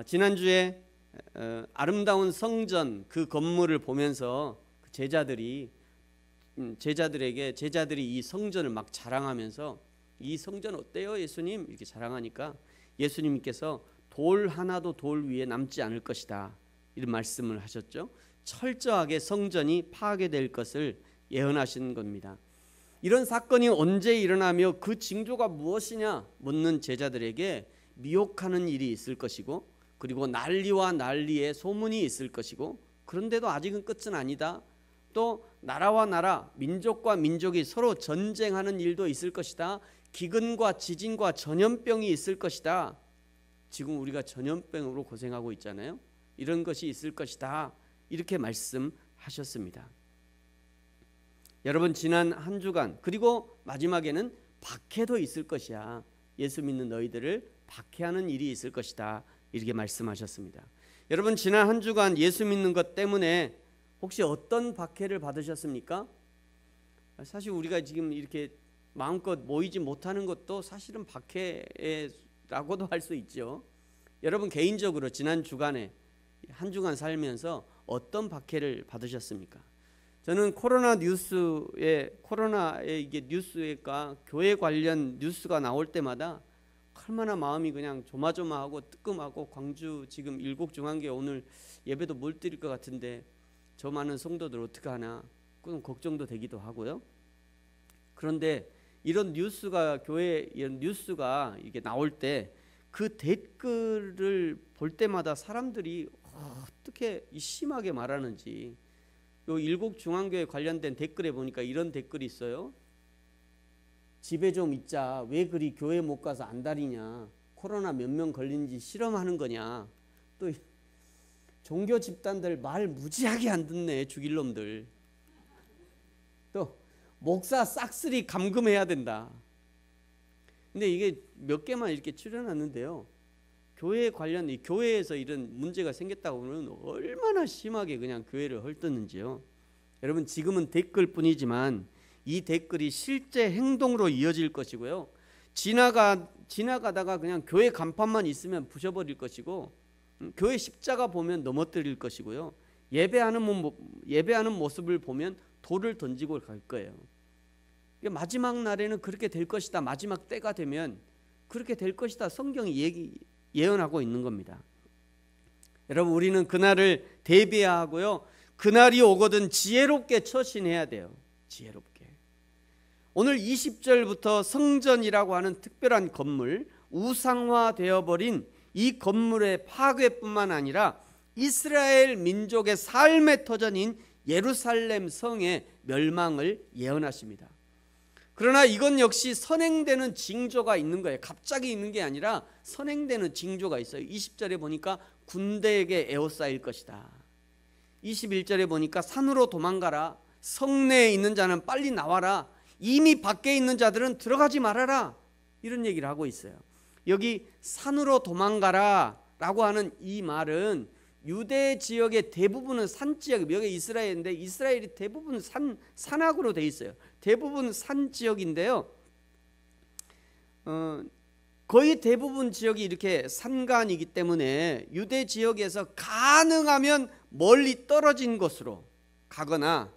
지난주에 아름다운 성전 그 건물을 보면서 제자들이 이 성전을 막 자랑하면서 이 성전 어때요 예수님? 이렇게 자랑하니까 예수님께서 돌 하나도 돌 위에 남지 않을 것이다 이런 말씀을 하셨죠. 철저하게 성전이 파괴될 것을 예언하신 겁니다. 이런 사건이 언제 일어나며 그 징조가 무엇이냐 묻는 제자들에게 미혹하는 일이 있을 것이고, 그리고 난리와 난리의 소문이 있을 것이고, 그런데도 아직은 끝은 아니다. 또 나라와 나라, 민족과 민족이 서로 전쟁하는 일도 있을 것이다. 기근과 지진과 전염병이 있을 것이다. 지금 우리가 전염병으로 고생하고 있잖아요. 이런 것이 있을 것이다. 이렇게 말씀하셨습니다. 여러분, 지난 한 주간 그리고 마지막에는 박해도 있을 것이야. 예수 믿는 너희들을 박해하는 일이 있을 것이다. 이렇게 말씀하셨습니다. 여러분, 지난 한 주간 예수 믿는 것 때문에 혹시 어떤 박해를 받으셨습니까? 사실 우리가 지금 이렇게 마음껏 모이지 못하는 것도 사실은 박해라고도 할 수 있죠. 여러분, 개인적으로 지난 주간에 한 주간 살면서 어떤 박해를 받으셨습니까? 저는 코로나의 이게 뉴스가 교회 관련 뉴스가 나올 때마다 얼마나 마음이 그냥 조마조마하고 뜨끔하고, 광주 지금 일곡중앙교회 오늘 예배도 못 드릴 것 같은데 저 많은 성도들 어떻게 하나 그런 걱정도 되기도 하고요. 그런데 이런 뉴스가 이런 뉴스가 이게 나올 때 그 댓글을 볼 때마다 사람들이 어떻게 심하게 말하는지, 요 일곡중앙교회 관련된 댓글에 보니까 이런 댓글이 있어요. 집에 좀 있자. 왜 그리 교회 못 가서 안달이냐. 코로나 몇 명 걸린지 실험하는 거냐. 또 종교 집단들 말 무지하게 안 듣네. 죽일 놈들. 또 목사 싹쓸이 감금해야 된다. 근데 이게 몇 개만 이렇게 추려놨는데요. 교회 관련 교회에서 이런 문제가 생겼다고 하면 얼마나 심하게 그냥 교회를 헐뜯는지요. 여러분, 지금은 댓글뿐이지만 이 댓글이 실제 행동으로 이어질 것이고요. 지나가다가 그냥 교회 간판만 있으면 부셔버릴 것이고, 교회 십자가 보면 넘어뜨릴 것이고요. 예배하는 모습을 보면 돌을 던지고 갈 거예요. 마지막 날에는 그렇게 될 것이다. 마지막 때가 되면 그렇게 될 것이다. 성경이 예언하고 있는 겁니다. 여러분, 우리는 그날을 대비해야 하고요. 그날이 오거든 지혜롭게 처신해야 돼요. 지혜롭게. 오늘 20절부터 성전이라고 하는 특별한 건물, 우상화되어 버린 이 건물의 파괴뿐만 아니라 이스라엘 민족의 삶의 터전인 예루살렘 성의 멸망을 예언하십니다. 그러나 이건 역시 선행되는 징조가 있는 거예요. 갑자기 있는 게 아니라 선행되는 징조가 있어요. 20절에 보니까 군대에게 에워싸일 것이다. 21절에 보니까 산으로 도망가라. 성내에 있는 자는 빨리 나와라. 이미 밖에 있는 자들은 들어가지 말아라. 이런 얘기를 하고 있어요. 여기 산으로 도망가라 라고 하는 이 말은 유대 지역의 대부분은 산 지역, 여기 이스라엘인데 이스라엘이 대부분 산악으로 돼 있어요. 대부분 산 지역인데요. 거의 대부분 지역이 이렇게 산간이기 때문에 유대 지역에서 가능하면 멀리 떨어진 곳으로 가거나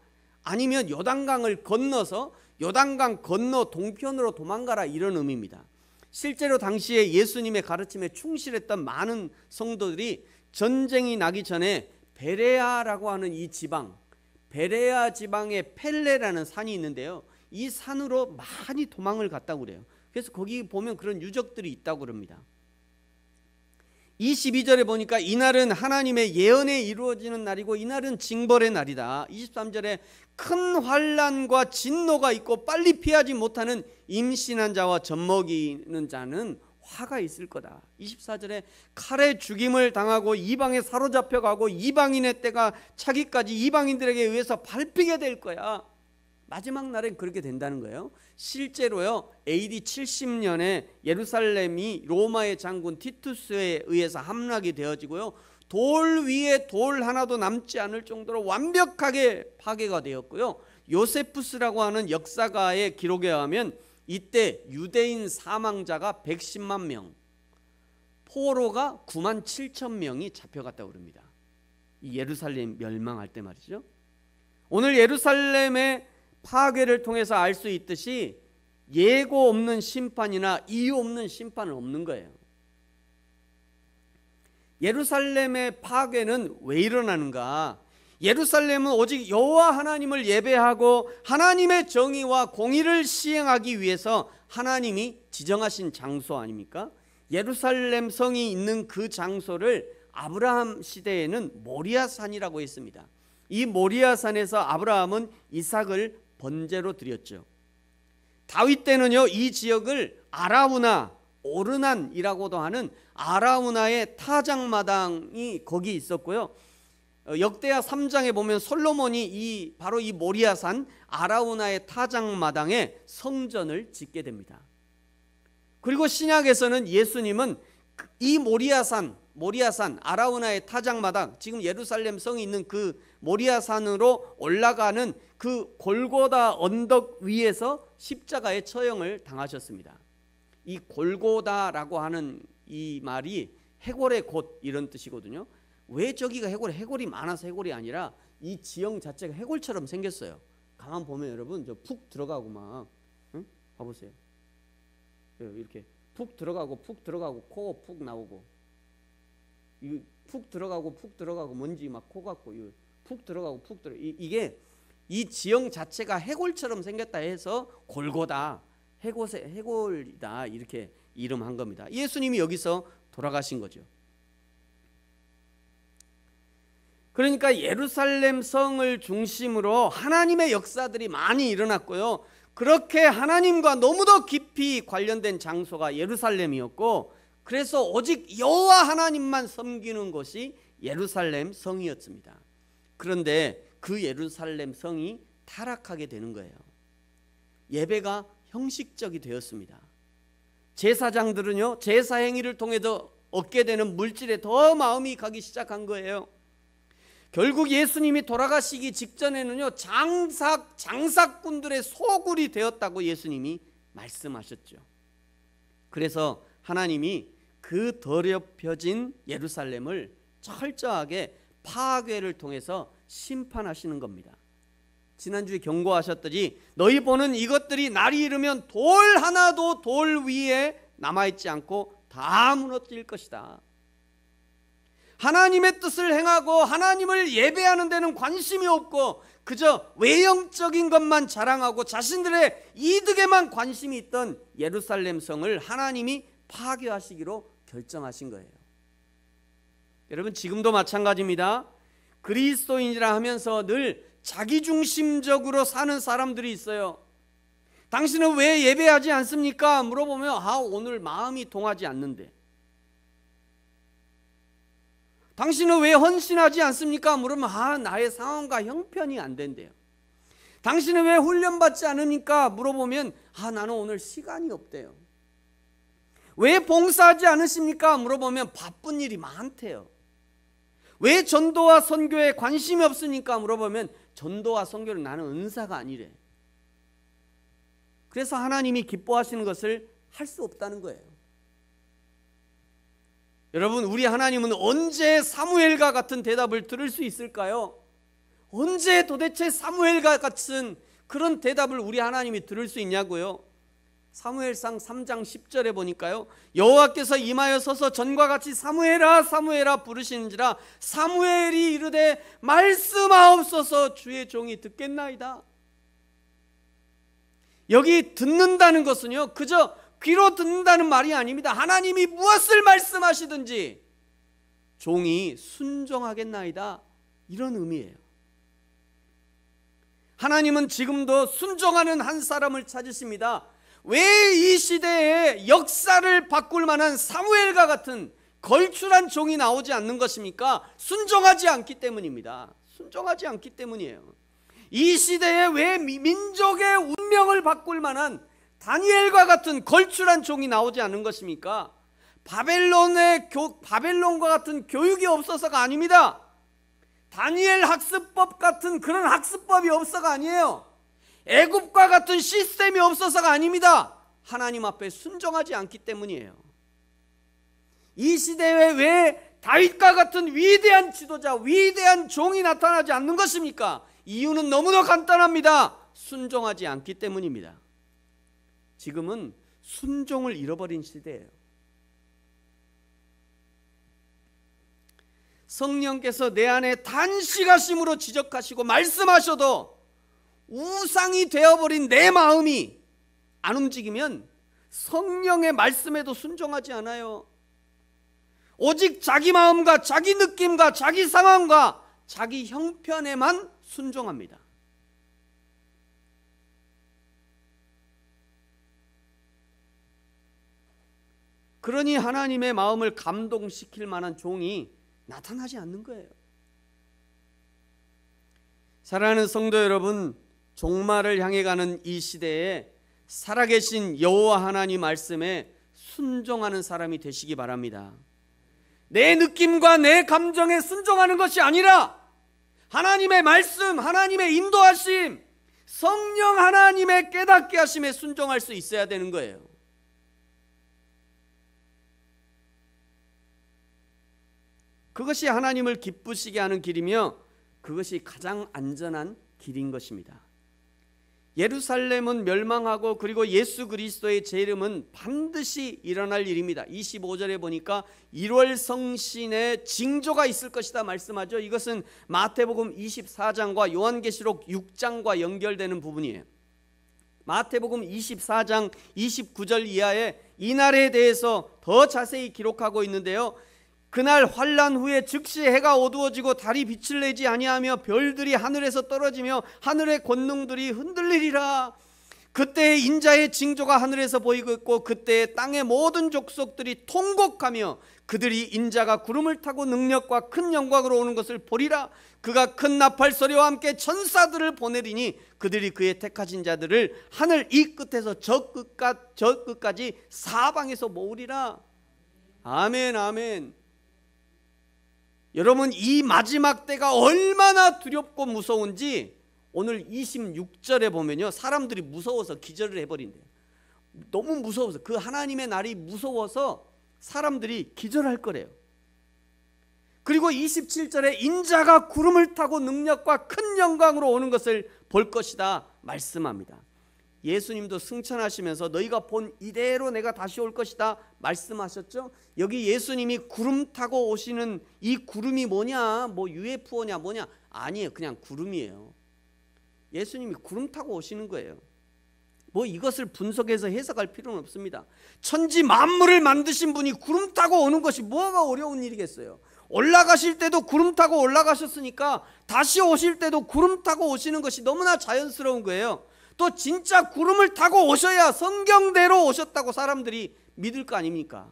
아니면 요단강을 건너서 요단강 건너 동편으로 도망가라, 이런 의미입니다. 실제로 당시에 예수님의 가르침에 충실했던 많은 성도들이 전쟁이 나기 전에 베레아라고 하는 이 지방, 베레아 지방에 펠레라는 산이 있는데요. 이 산으로 많이 도망을 갔다고 그래요. 그래서 거기 보면 그런 유적들이 있다고 그럽니다. 22절에 보니까 이날은 하나님의 예언에 이루어지는 날이고 이날은 징벌의 날이다. 23절에 큰 환난과 진노가 있고 빨리 피하지 못하는 임신한 자와 젖먹이는 자는 화가 있을 거다. 24절에 칼에 죽임을 당하고 이방에 사로잡혀가고 이방인의 때가 차기까지 이방인들에게 의해서 밟히게 될 거야. 마지막 날엔 그렇게 된다는 거예요. 실제로요, AD 70년에 예루살렘이 로마의 장군 티투스에 의해서 함락이 되어지고요, 돌 위에 돌 하나도 남지 않을 정도로 완벽하게 파괴가 되었고요, 요세푸스라고 하는 역사가의 기록에 의하면 이때 유대인 사망자가 110만 명, 포로가 9만 7천 명이 잡혀갔다고 그럽니다. 이 예루살렘 멸망할 때 말이죠. 오늘 예루살렘의 파괴를 통해서 알 수 있듯이 예고 없는 심판이나 이유 없는 심판은 없는 거예요. 예루살렘의 파괴는 왜 일어나는가? 예루살렘은 오직 여호와 하나님을 예배하고 하나님의 정의와 공의를 시행하기 위해서 하나님이 지정하신 장소 아닙니까? 예루살렘 성이 있는 그 장소를 아브라함 시대에는 모리아산이라고 했습니다. 이 모리아산에서 아브라함은 이삭을 번제로 드렸죠. 다윗 때는요, 이 지역을 아라우나 오르난이라고도 하는 아라우나의 타작마당이 거기 있었고요. 역대하 3장에 보면 솔로몬이 바로 이 모리아산 아라우나의 타작마당에 성전을 짓게 됩니다. 그리고 신약에서는 예수님은 이 모리아산 아라우나의 타작마당, 지금 예루살렘 성이 있는 그 모리아산으로 올라가는 그 골고다 언덕 위에서 십자가의 처형을 당하셨습니다. 이 골고다라고 하는 이 말이 해골의 곳 이런 뜻이거든요. 왜 저기가 해골이 많아서 해골이 아니라 이 지형 자체가 해골처럼 생겼어요. 가만 보면 여러분 저 푹 들어가고 막 봐보세요. 이렇게 푹 들어가고 코 푹 나오고 푹 들어가고 먼지 막 코 같고 푹 들어가고 이게 이 지형 자체가 해골처럼 생겼다 해서 골고다 해골이다 이렇게 이름한 겁니다. 예수님이 여기서 돌아가신 거죠. 그러니까 예루살렘 성을 중심으로 하나님의 역사들이 많이 일어났고요. 그렇게 하나님과 너무도 깊이 관련된 장소가 예루살렘이었고, 그래서 오직 여호와 하나님만 섬기는 것이 예루살렘 성이었습니다. 그런데 그 예루살렘 성이 타락하게 되는 거예요. 예배가 형식적이 되었습니다. 제사장들은요, 제사 행위를 통해서 얻게 되는 물질에 더 마음이 가기 시작한 거예요. 결국 예수님이 돌아가시기 직전에는요, 장사꾼들의 소굴이 되었다고 예수님이 말씀하셨죠. 그래서 하나님이 그 더럽혀진 예루살렘을 철저하게 파괴를 통해서 심판하시는 겁니다. 지난주에 경고하셨더니 너희 보는 이것들이 날이 이르면 돌 하나도 돌 위에 남아있지 않고 다 무너질 것이다. 하나님의 뜻을 행하고 하나님을 예배하는 데는 관심이 없고 그저 외형적인 것만 자랑하고 자신들의 이득에만 관심이 있던 예루살렘 성을 하나님이 파괴하시기로 결정하신 거예요. 여러분, 지금도 마찬가지입니다. 그리스도인이라 하면서 늘 자기중심적으로 사는 사람들이 있어요. 당신은 왜 예배하지 않습니까? 물어보면 오늘 마음이 동하지 않는데. 당신은 왜 헌신하지 않습니까? 물으면 나의 상황과 형편이 안 된대요. 당신은 왜 훈련받지 않습니까? 물어보면 나는 오늘 시간이 없대요. 왜 봉사하지 않으십니까? 물어보면 바쁜 일이 많대요. 왜 전도와 선교에 관심이 없으니까? 물어보면 전도와 선교는 나는 은사가 아니래. 그래서 하나님이 기뻐하시는 것을 할 수 없다는 거예요. 여러분, 우리 하나님은 언제 사무엘과 같은 대답을 들을 수 있을까요? 언제 도대체 사무엘과 같은 그런 대답을 우리 하나님이 들을 수 있냐고요? 사무엘상 3장 10절에 보니까요, 여호와께서 임하여 서서 전과 같이 사무엘아 사무엘아 부르시는지라 사무엘이 이르되 말씀하옵소서 주의 종이 듣겠나이다. 여기 듣는다는 것은요, 그저 귀로 듣는다는 말이 아닙니다. 하나님이 무엇을 말씀하시든지 종이 순종하겠나이다, 이런 의미예요. 하나님은 지금도 순종하는 한 사람을 찾으십니다. 왜 이 시대에 역사를 바꿀 만한 사무엘과 같은 걸출한 종이 나오지 않는 것입니까? 순종하지 않기 때문입니다. 순종하지 않기 때문이에요. 이 시대에 왜 민족의 운명을 바꿀 만한 다니엘과 같은 걸출한 종이 나오지 않는 것입니까? 바벨론과 같은 교육이 없어서가 아닙니다. 다니엘 학습법 같은 그런 학습법이 없어가 아니에요. 애굽과 같은 시스템이 없어서가 아닙니다. 하나님 앞에 순종하지 않기 때문이에요. 이 시대에 왜 다윗과 같은 위대한 지도자, 위대한 종이 나타나지 않는 것입니까? 이유는 너무나 간단합니다. 순종하지 않기 때문입니다. 지금은 순종을 잃어버린 시대예요. 성령께서 내 안에 단식하심으로 지적하시고 말씀하셔도 우상이 되어버린 내 마음이 안 움직이면 성령의 말씀에도 순종하지 않아요. 오직 자기 마음과 자기 느낌과 자기 상황과 자기 형편에만 순종합니다. 그러니 하나님의 마음을 감동시킬 만한 종이 나타나지 않는 거예요. 사랑하는 성도 여러분, 종말을 향해 가는 이 시대에 살아계신 여호와 하나님 말씀에 순종하는 사람이 되시기 바랍니다. 내 느낌과 내 감정에 순종하는 것이 아니라 하나님의 말씀, 하나님의 인도하심, 성령 하나님의 깨닫게 하심에 순종할 수 있어야 되는 거예요. 그것이 하나님을 기쁘시게 하는 길이며 그것이 가장 안전한 길인 것입니다. 예루살렘은 멸망하고 그리고 예수 그리스도의 재림은 반드시 일어날 일입니다. 25절에 보니까 1월 성신의 징조가 있을 것이다 말씀하죠. 이것은 마태복음 24장과 요한계시록 6장과 연결되는 부분이에요. 마태복음 24장 29절 이하에 이날에 대해서 더 자세히 기록하고 있는데요. 그날 환난 후에 즉시 해가 어두워지고 달이 빛을 내지 아니하며 별들이 하늘에서 떨어지며 하늘의 권능들이 흔들리리라. 그때 인자의 징조가 하늘에서 보이고 있고 그때 땅의 모든 족속들이 통곡하며 그들이 인자가 구름을 타고 능력과 큰 영광으로 오는 것을 보리라. 그가 큰 나팔 소리와 함께 천사들을 보내리니 그들이 그의 택하신 자들을 하늘 이 끝에서 저 끝까지 사방에서 모으리라. 아멘, 아멘. 여러분, 이 마지막 때가 얼마나 두렵고 무서운지 오늘 26절에 보면요, 사람들이 무서워서 기절을 해버린대요. 너무 무서워서, 그 하나님의 날이 무서워서 사람들이 기절할 거래요. 그리고 27절에 인자가 구름을 타고 능력과 큰 영광으로 오는 것을 볼 것이다 말씀합니다. 예수님도 승천하시면서 너희가 본 이대로 내가 다시 올 것이다 말씀하셨죠. 여기 예수님이 구름 타고 오시는 이 구름이 뭐냐, 뭐 UFO냐 뭐냐, 아니에요. 그냥 구름이에요. 예수님이 구름 타고 오시는 거예요. 뭐 이것을 분석해서 해석할 필요는 없습니다. 천지 만물을 만드신 분이 구름 타고 오는 것이 뭐가 어려운 일이겠어요. 올라가실 때도 구름 타고 올라가셨으니까 다시 오실 때도 구름 타고 오시는 것이 너무나 자연스러운 거예요. 또 진짜 구름을 타고 오셔야 성경대로 오셨다고 사람들이 믿을 거 아닙니까?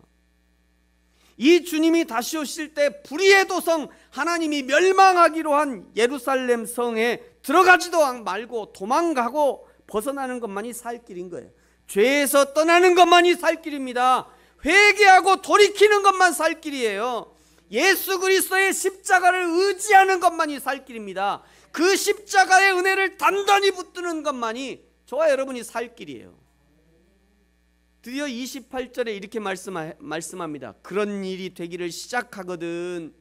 이 주님이 다시 오실 때 불의의 도성, 하나님이 멸망하기로 한 예루살렘 성에 들어가지도 말고 도망가고 벗어나는 것만이 살 길인 거예요. 죄에서 떠나는 것만이 살 길입니다. 회개하고 돌이키는 것만 살 길이에요. 예수 그리스도의 십자가를 의지하는 것만이 살 길입니다. 그 십자가의 은혜를 단단히 붙드는 것만이 저와 여러분이 살 길이에요. 드디어 28절에 이렇게 말씀합니다. 그런 일이 되기를 시작하거든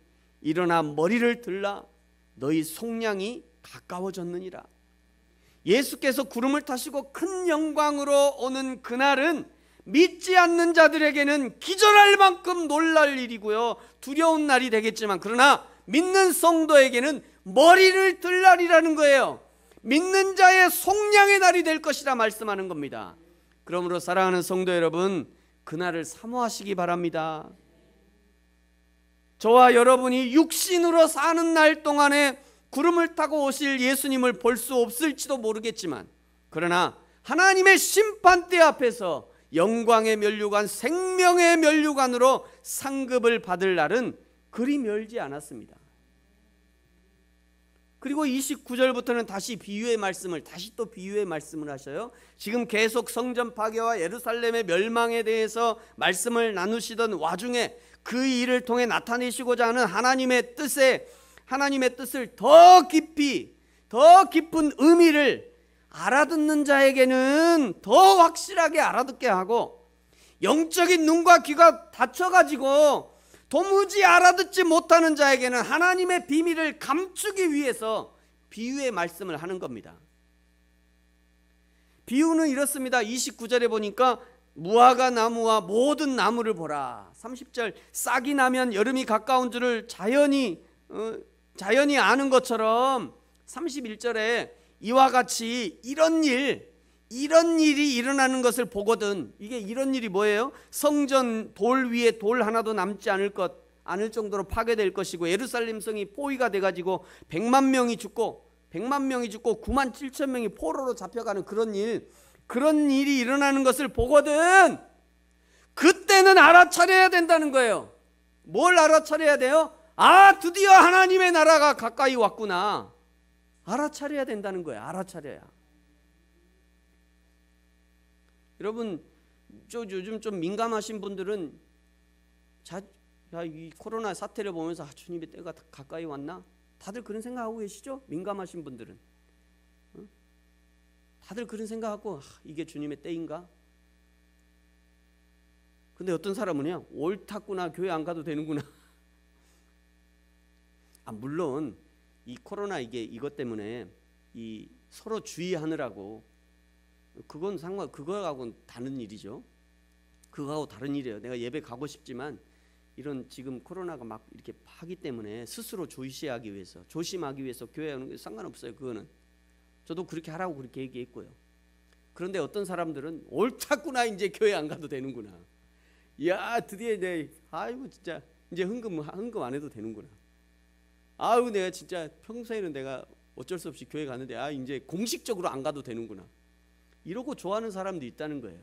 일어나 머리를 들라 너희 속량이 가까워졌느니라. 예수께서 구름을 타시고 큰 영광으로 오는 그날은 믿지 않는 자들에게는 기절할 만큼 놀랄 일이고요, 두려운 날이 되겠지만, 그러나 믿는 성도에게는 머리를 들 날이라는 거예요. 믿는 자의 속량의 날이 될 것이라 말씀하는 겁니다. 그러므로 사랑하는 성도 여러분, 그날을 사모하시기 바랍니다. 저와 여러분이 육신으로 사는 날 동안에 구름을 타고 오실 예수님을 볼 수 없을지도 모르겠지만, 그러나 하나님의 심판대 앞에서 영광의 면류관, 생명의 면류관으로 상급을 받을 날은 그리 멀지 않았습니다. 그리고 29절부터는 다시 비유의 말씀을, 하셔요. 지금 계속 성전 파괴와 예루살렘의 멸망에 대해서 말씀을 나누시던 와중에 그 일을 통해 나타내시고자 하는 하나님의 뜻을 더 깊이, 더 깊은 의미를 알아듣는 자에게는 더 확실하게 알아듣게 하고, 영적인 눈과 귀가 닫혀가지고 도무지 알아듣지 못하는 자에게는 하나님의 비밀을 감추기 위해서 비유의 말씀을 하는 겁니다. 비유는 이렇습니다. 29절에 보니까 무화과 나무와 모든 나무를 보라. 30절 싹이 나면 여름이 가까운 줄을 자연이 아는 것처럼 31절에 이와 같이 이런 일이 일어나는 것을 보거든. 이게 이런 일이 뭐예요? 성전 돌 위에 돌 하나도 남지 않을 정도로 파괴될 것이고, 예루살렘 성이 포위가 돼가지고 100만 명이 죽고 9만 7천 명이 포로로 잡혀가는 그런 일이 일어나는 것을 보거든. 그때는 알아차려야 된다는 거예요. 뭘 알아차려야 돼요? 드디어 하나님의 나라가 가까이 왔구나. 알아차려야 된다는 거예요. 알아차려야. 여러분, 요즘 좀 민감하신 분들은 이 코로나 사태를 보면서 주님의 때가 가까이 왔나? 다들 그런 생각하고 계시죠? 민감하신 분들은. 다들 그런 생각하고 이게 주님의 때인가? 근데 어떤 사람은요, 옳았구나, 교회 안 가도 되는구나. 물론 이 코로나 이것 때문에 이 서로 주의하느라고 그거하고는 다른 일이죠. 그거하고 다른 일이에요. 내가 예배 가고 싶지만 이런 지금 코로나가 막 이렇게 하기 때문에 스스로 조심하기 위해서 교회 오는 게 상관없어요. 그거는 저도 그렇게 하라고 그렇게 얘기했고요. 그런데 어떤 사람들은 옳았구나, 이제 교회 안 가도 되는구나. 야, 드디어 진짜 이제 헌금 안 해도 되는구나. 내가 진짜 평소에는 내가 어쩔 수 없이 교회 가는데 이제 공식적으로 안 가도 되는구나. 이러고 좋아하는 사람도 있다는 거예요.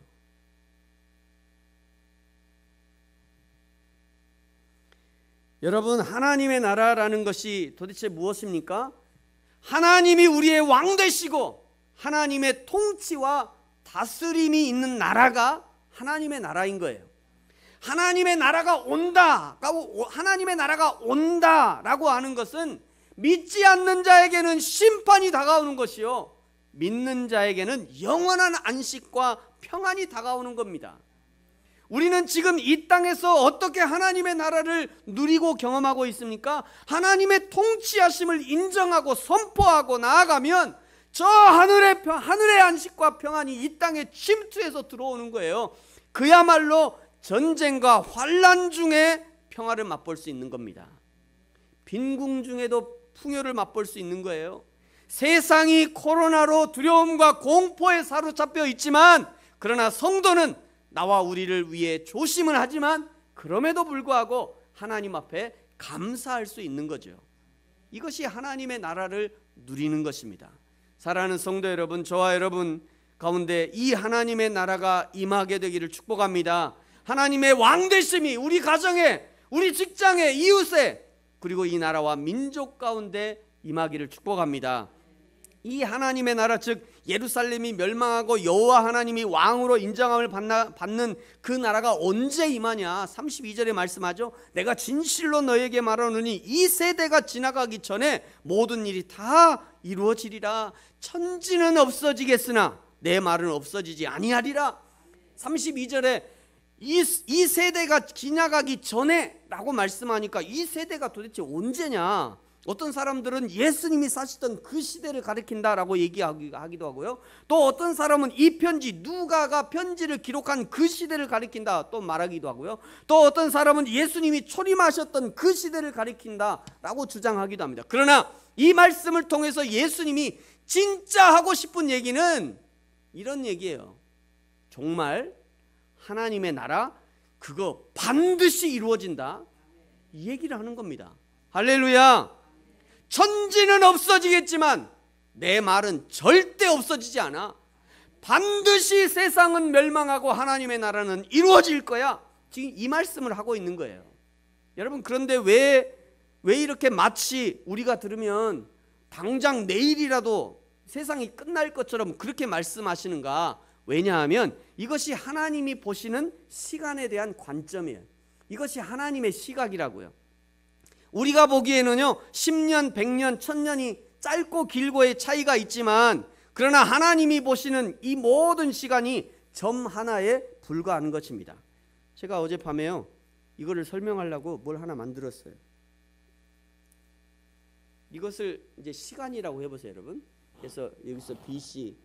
여러분, 하나님의 나라라는 것이 도대체 무엇입니까? 하나님이 우리의 왕 되시고 하나님의 통치와 다스림이 있는 나라가 하나님의 나라인 거예요. 하나님의 나라가 온다라고 하는 것은 믿지 않는 자에게는 심판이 다가오는 것이요, 믿는 자에게는 영원한 안식과 평안이 다가오는 겁니다. 우리는 지금 이 땅에서 어떻게 하나님의 나라를 누리고 경험하고 있습니까? 하나님의 통치하심을 인정하고 선포하고 나아가면 저 하늘의 안식과 평안이 이 땅에 침투해서 들어오는 거예요. 그야말로 전쟁과 환난 중에 평화를 맛볼 수 있는 겁니다. 빈궁 중에도 풍요를 맛볼 수 있는 거예요. 세상이 코로나로 두려움과 공포에 사로잡혀 있지만, 그러나 성도는 나와 우리를 위해 조심은 하지만 그럼에도 불구하고 하나님 앞에 감사할 수 있는 거죠. 이것이 하나님의 나라를 누리는 것입니다. 사랑하는 성도 여러분, 저와 여러분 가운데 이 하나님의 나라가 임하게 되기를 축복합니다. 하나님의 왕되심이 우리 가정에, 우리 직장에, 이웃에, 그리고 이 나라와 민족 가운데 임하기를 축복합니다. 이 하나님의 나라, 즉 예루살렘이 멸망하고 여호와 하나님이 왕으로 인정함을 받는 그 나라가 언제 임하냐? 32절에 말씀하죠. 내가 진실로 너에게 말하노니 이 세대가 지나가기 전에 모든 일이 다 이루어지리라. 천지는 없어지겠으나 내 말은 없어지지 아니하리라. 32절에 이 세대가 지나가기 전에 라고 말씀하니까 이 세대가 도대체 언제냐? 어떤 사람들은 예수님이 사시던 그 시대를 가리킨다라고 얘기하기도 하고요. 또 어떤 사람은 이 편지, 누가가 편지를 기록한 그 시대를 가리킨다 또 말하기도 하고요. 또 어떤 사람은 예수님이 초림하셨던 그 시대를 가리킨다라고 주장하기도 합니다. 그러나 이 말씀을 통해서 예수님이 진짜 하고 싶은 얘기는 이런 얘기예요. 정말 하나님의 나라, 그거 반드시 이루어진다, 이 얘기를 하는 겁니다. 할렐루야. 천지는 없어지겠지만 내 말은 절대 없어지지 않아. 반드시 세상은 멸망하고 하나님의 나라는 이루어질 거야. 지금 이 말씀을 하고 있는 거예요. 여러분, 그런데 왜 이렇게 마치 우리가 들으면 당장 내일이라도 세상이 끝날 것처럼 그렇게 말씀하시는가? 왜냐하면 이것이 하나님이 보시는 시간에 대한 관점이에요. 이것이 하나님의 시각이라고요. 우리가 보기에는요 10년, 100년, 1000년이 짧고 길고의 차이가 있지만, 그러나 하나님이 보시는 이 모든 시간이 점 하나에 불과한 것입니다. 제가 어젯밤에요 이거를 설명하려고 뭘 하나 만들었어요. 이것을 이제 시간이라고 해보세요, 여러분. 그래서 여기서 BC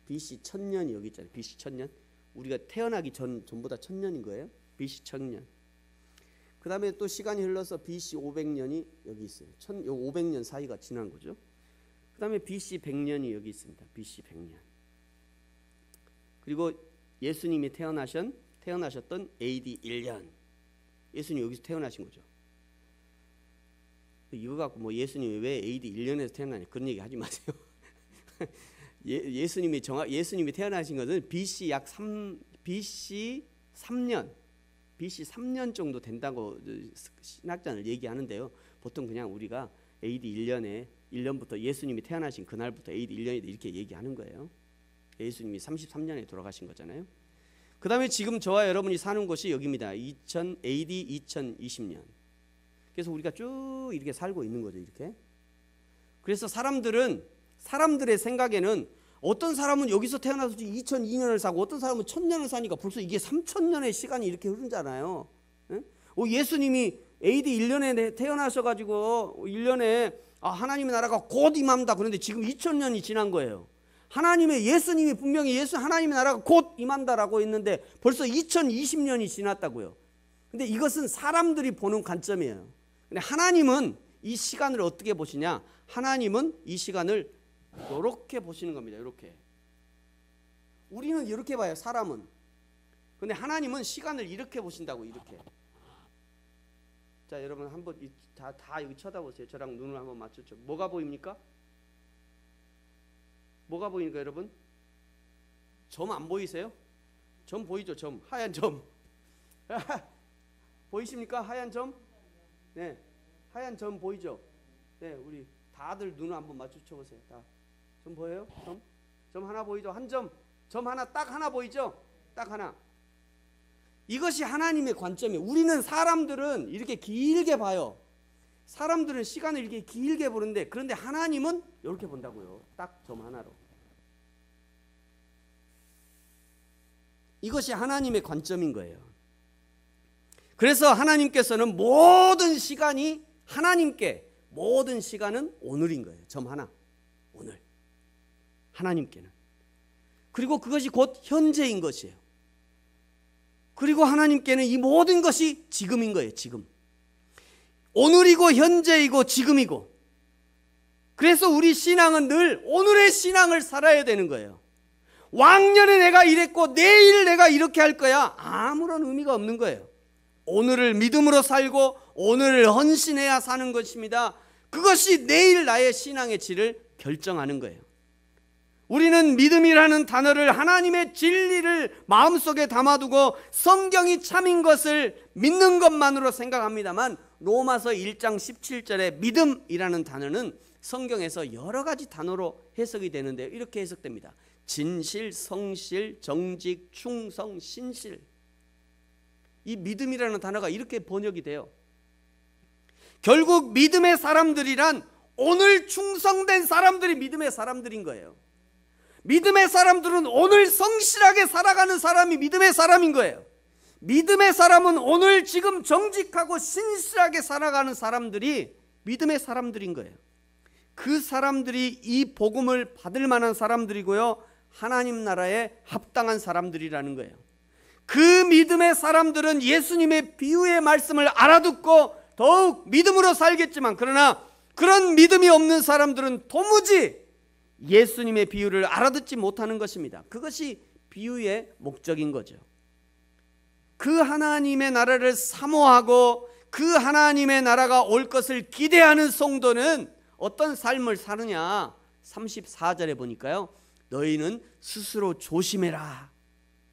1000년이 여기 있잖아요. BC 1000년. 우리가 태어나기 전보다 1000년인 거예요. BC 1000년. 그 다음에 또 시간이 흘러서 BC 500년이 여기 있어요. 500년 사이가 지난 거죠. 그 다음에 BC 100년이 여기 있습니다. BC 100년. 그리고 예수님이 태어나셨던 AD 1년. 예수님 여기서 태어나신 거죠. 이거 갖고 뭐 예수님이 왜 AD 1년에서 태어나냐 그런 얘기 하지 마세요. 예수님이 태어나신 것은 BC 3년 정도 된다고 신학자는 얘기하는데요. 보통 그냥 우리가 AD 1년부터 예수님이 태어나신 그날부터 AD 1년이다 이렇게 얘기하는 거예요. 예수님이 33년에 돌아가신 거잖아요. 그 다음에 지금 저와 여러분이 사는 곳이 여기입니다. AD 2020년. 그래서 우리가 쭉 이렇게 살고 있는 거죠. 이렇게. 그래서 사람들의 생각에는 어떤 사람은 여기서 태어나서 2002년을 사고 어떤 사람은 1000년을 사니까 벌써 이게 3000년의 시간이 이렇게 흐르잖아요. 예수님이 AD 1년에 태어나셔가지고 1년에 하나님의 나라가 곧 임합니다. 그런데 지금 2000년이 지난 거예요. 예수님이 분명히 하나님의 나라가 곧 임한다라고 했는데 벌써 2020년이 지났다고요. 근데 이것은 사람들이 보는 관점이에요. 근데 하나님은 이 시간을 어떻게 보시냐? 하나님은 이 시간을 이렇게 보시는 겁니다. 이렇게. 우리는 이렇게 봐요. 사람은. 근데 하나님은 시간을 이렇게 보신다고. 이렇게. 자, 여러분 한번 다 여기 쳐다보세요. 저랑 눈을 한번 맞췄죠. 뭐가 보입니까? 뭐가 보이니까 여러분? 점 안 보이세요? 점 보이죠? 점. 하얀 점. 보이십니까? 하얀 점? 네. 하얀 점 보이죠? 네, 우리 다들 눈을 한번 맞춰 보세요. 다. 점 보여요? 점 하나 보이죠? 점 하나 딱 하나 보이죠? 딱 하나. 이것이 하나님의 관점이에요. 우리는 사람들은 이렇게 길게 봐요. 사람들은 시간을 이렇게 길게 보는데 그런데 하나님은 이렇게 본다고요. 딱 점 하나로. 이것이 하나님의 관점인 거예요. 그래서 하나님께서는 모든 시간은 오늘인 거예요. 점 하나. 오늘. 하나님께는. 그리고 그것이 곧 현재인 것이에요. 그리고 하나님께는 이 모든 것이 지금인 거예요. 지금. 오늘이고 현재이고 지금이고. 그래서 우리 신앙은 늘 오늘의 신앙을 살아야 되는 거예요. 왕년에 내가 이랬고 내일 내가 이렇게 할 거야. 아무런 의미가 없는 거예요. 오늘을 믿음으로 살고 오늘을 헌신해야 사는 것입니다. 그것이 내일 나의 신앙의 질을 결정하는 거예요. 우리는 믿음이라는 단어를 하나님의 진리를 마음속에 담아두고 성경이 참인 것을 믿는 것만으로 생각합니다만 로마서 1장 17절에 믿음이라는 단어는 성경에서 여러 가지 단어로 해석이 되는데 이렇게 해석됩니다. 진실, 성실, 정직, 충성, 신실. 이 믿음이라는 단어가 이렇게 번역이 돼요. 결국 믿음의 사람들이란 오늘 충성된 사람들이 믿음의 사람들인 거예요. 믿음의 사람들은 오늘 성실하게 살아가는 사람이 믿음의 사람인 거예요. 믿음의 사람은 오늘 지금 정직하고 신실하게 살아가는 사람들이 믿음의 사람들인 거예요. 그 사람들이 이 복음을 받을 만한 사람들이고요. 하나님 나라에 합당한 사람들이라는 거예요. 그 믿음의 사람들은 예수님의 비유의 말씀을 알아듣고 더욱 믿음으로 살겠지만 그러나 그런 믿음이 없는 사람들은 도무지 예수님의 비유를 알아듣지 못하는 것입니다. 그것이 비유의 목적인 거죠. 그 하나님의 나라를 사모하고 그 하나님의 나라가 올 것을 기대하는 성도는 어떤 삶을 사느냐? 34절에 보니까요. 너희는 스스로 조심해라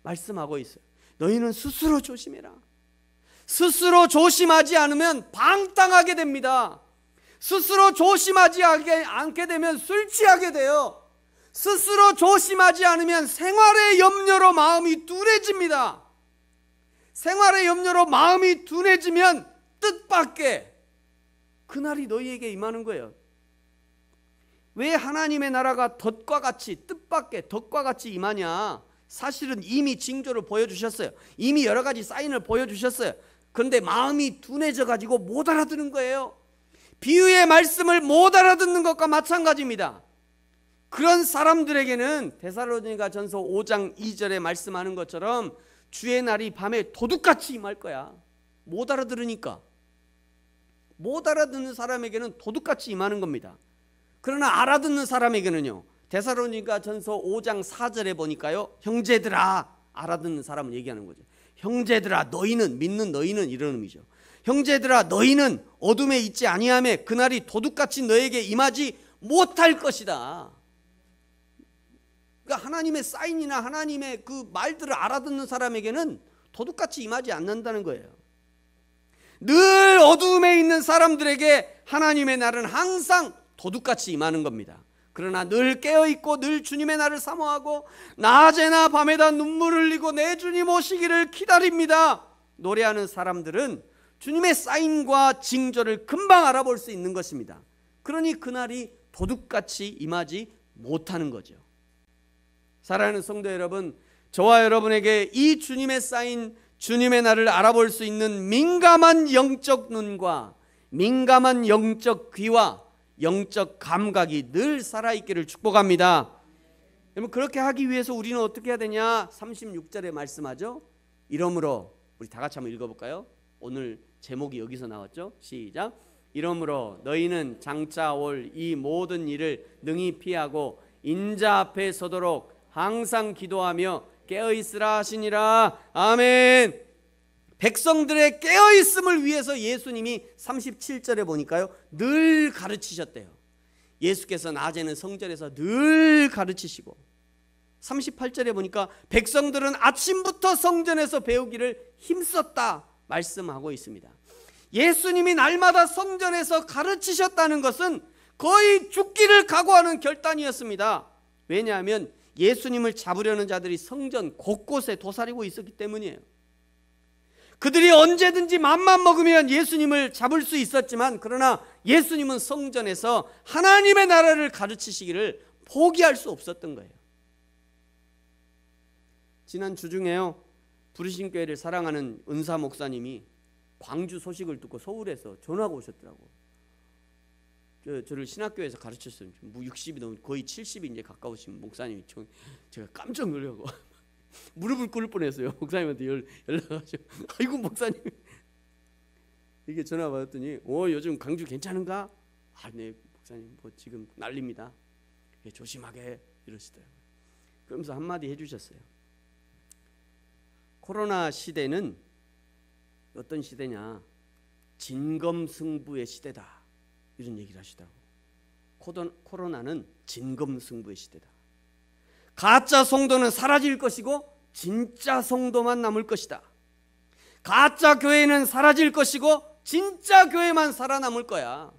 말씀하고 있어요. 너희는 스스로 조심해라. 스스로 조심하지 않으면 방탕하게 됩니다. 스스로 조심하지 않게 되면 술 취하게 돼요. 스스로 조심하지 않으면 생활의 염려로 마음이 둔해집니다. 생활의 염려로 마음이 둔해지면 뜻밖의 그날이 너희에게 임하는 거예요. 왜 하나님의 나라가 덫과 같이 뜻밖의 덫과 같이 임하냐? 사실은 이미 징조를 보여주셨어요. 이미 여러 가지 사인을 보여주셨어요. 그런데 마음이 둔해져 가지고 못 알아듣는 거예요. 비유의 말씀을 못 알아듣는 것과 마찬가지입니다. 그런 사람들에게는 데살로니가전서 5장 2절에 말씀하는 것처럼 주의 날이 밤에 도둑같이 임할 거야. 못 알아들으니까. 못 알아듣는 사람에게는 도둑같이 임하는 겁니다. 그러나 알아듣는 사람에게는요, 데살로니가전서 5장 4절에 보니까요, 형제들아, 알아듣는 사람을 얘기하는 거죠. 형제들아, 너희는, 믿는 너희는, 이런 의미죠. 형제들아, 너희는 어둠에 있지 아니하매 그날이 도둑같이 너에게 임하지 못할 것이다. 그러니까 하나님의 사인이나 하나님의 그 말들을 알아듣는 사람에게는 도둑같이 임하지 않는다는 거예요. 늘 어두움에 있는 사람들에게 하나님의 날은 항상 도둑같이 임하는 겁니다. 그러나 늘 깨어있고 늘 주님의 날을 사모하고 낮에나 밤에다 눈물을 흘리고 내 주님 오시기를 기다립니다 노래하는 사람들은 주님의 사인과 징조를 금방 알아볼 수 있는 것입니다. 그러니 그날이 도둑같이 임하지 못하는 거죠. 사랑하는 성도 여러분, 저와 여러분에게 이 주님의 사인, 주님의 날을 알아볼 수 있는 민감한 영적 눈과 민감한 영적 귀와 영적 감각이 늘 살아있기를 축복합니다. 여러분, 그렇게 하기 위해서 우리는 어떻게 해야 되냐? 36절에 말씀하죠. 이러므로, 우리 다 같이 한번 읽어볼까요? 오늘 제목이 여기서 나왔죠. 시작. 이러므로 너희는 장차 올 이 모든 일을 능히 피하고 인자 앞에 서도록 항상 기도하며 깨어있으라 하시니라. 아멘. 백성들의 깨어있음을 위해서 예수님이 37절에 보니까요, 늘 가르치셨대요. 예수께서 낮에는 성전에서 늘 가르치시고, 38절에 보니까 백성들은 아침부터 성전에서 배우기를 힘썼다 말씀하고 있습니다. 예수님이 날마다 성전에서 가르치셨다는 것은 거의 죽기를 각오하는 결단이었습니다. 왜냐하면 예수님을 잡으려는 자들이 성전 곳곳에 도사리고 있었기 때문이에요. 그들이 언제든지 맘만 먹으면 예수님을 잡을 수 있었지만, 그러나 예수님은 성전에서 하나님의 나라를 가르치시기를 포기할 수 없었던 거예요. 지난 주중에요, 부르심교회를 사랑하는 은사 목사님이 광주 소식을 듣고 서울에서 전화가 오셨더라고. 저를 신학교에서 가르쳤어요. 60이 넘은, 거의 70이 이제 가까우신 목사님이. 제가 깜짝 놀라고 무릎을 꿇을 뻔했어요. 목사님한테 연락하셔. 아이고 목사님, 이게 전화 받았더니 요즘 광주 괜찮은가? 아, 네 목사님, 뭐 지금 난립니다. 조심하게 이러시더라고요. 그러면서 한마디 해주셨어요. 코로나 시대는 어떤 시대냐? 진검승부의 시대다, 이런 얘기를 하시더라고요. 코로나는 진검승부의 시대다. 가짜 성도는 사라질 것이고 진짜 성도만 남을 것이다. 가짜 교회는 사라질 것이고 진짜 교회만 살아남을 거야.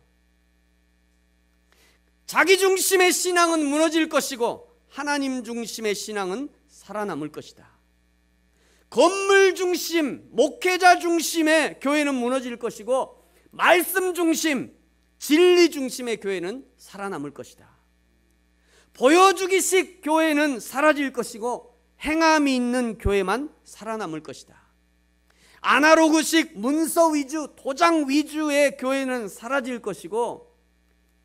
자기 중심의 신앙은 무너질 것이고 하나님 중심의 신앙은 살아남을 것이다. 건물 중심, 목회자 중심의 교회는 무너질 것이고 말씀 중심, 진리 중심의 교회는 살아남을 것이다. 보여주기식 교회는 사라질 것이고 행함이 있는 교회만 살아남을 것이다. 아날로그식 문서 위주, 도장 위주의 교회는 사라질 것이고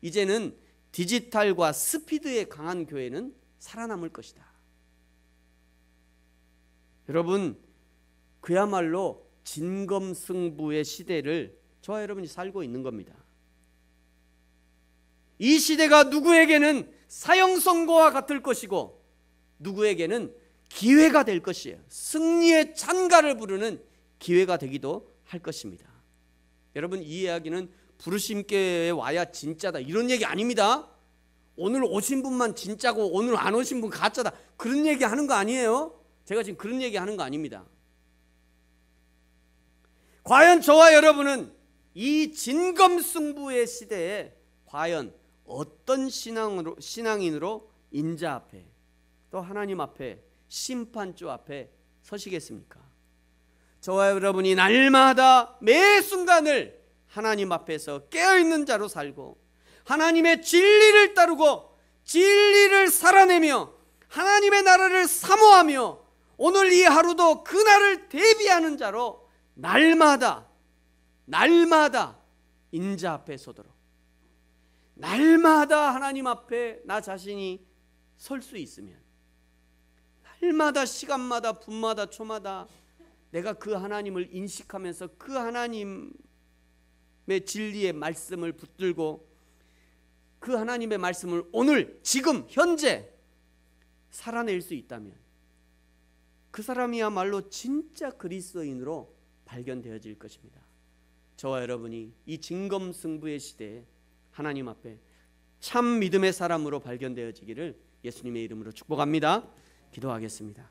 이제는 디지털과 스피드에 강한 교회는 살아남을 것이다. 여러분, 그야말로 진검승부의 시대를 저와 여러분이 살고 있는 겁니다. 이 시대가 누구에게는 사형선고와 같을 것이고 누구에게는 기회가 될 것이에요. 승리의 찬가를 부르는 기회가 되기도 할 것입니다. 여러분, 이 이야기는 부르심교회에 와야 진짜다, 이런 얘기 아닙니다. 오늘 오신 분만 진짜고 오늘 안 오신 분 가짜다, 그런 얘기 하는 거 아니에요. 제가 지금 그런 얘기 하는 거 아닙니다. 과연 저와 여러분은 이 진검승부의 시대에 과연 어떤 신앙인으로 인자 앞에 또 하나님 앞에 심판주 앞에 서시겠습니까? 저와 여러분이 날마다 매 순간을 하나님 앞에서 깨어있는 자로 살고 하나님의 진리를 따르고 진리를 살아내며 하나님의 나라를 사모하며 오늘 이 하루도 그날을 대비하는 자로 날마다 인자 앞에 서도록, 날마다 하나님 앞에 나 자신이 설 수 있으면, 날마다 시간마다 분마다 초마다 내가 그 하나님을 인식하면서 그 하나님의 진리의 말씀을 붙들고 그 하나님의 말씀을 오늘 지금 현재 살아낼 수 있다면 그 사람이야말로 진짜 그리스도인으로 발견되어질 것입니다. 저와 여러분이 이 진검승부의 시대에 하나님 앞에 참 믿음의 사람으로 발견되어지기를 예수님의 이름으로 축복합니다. 기도하겠습니다.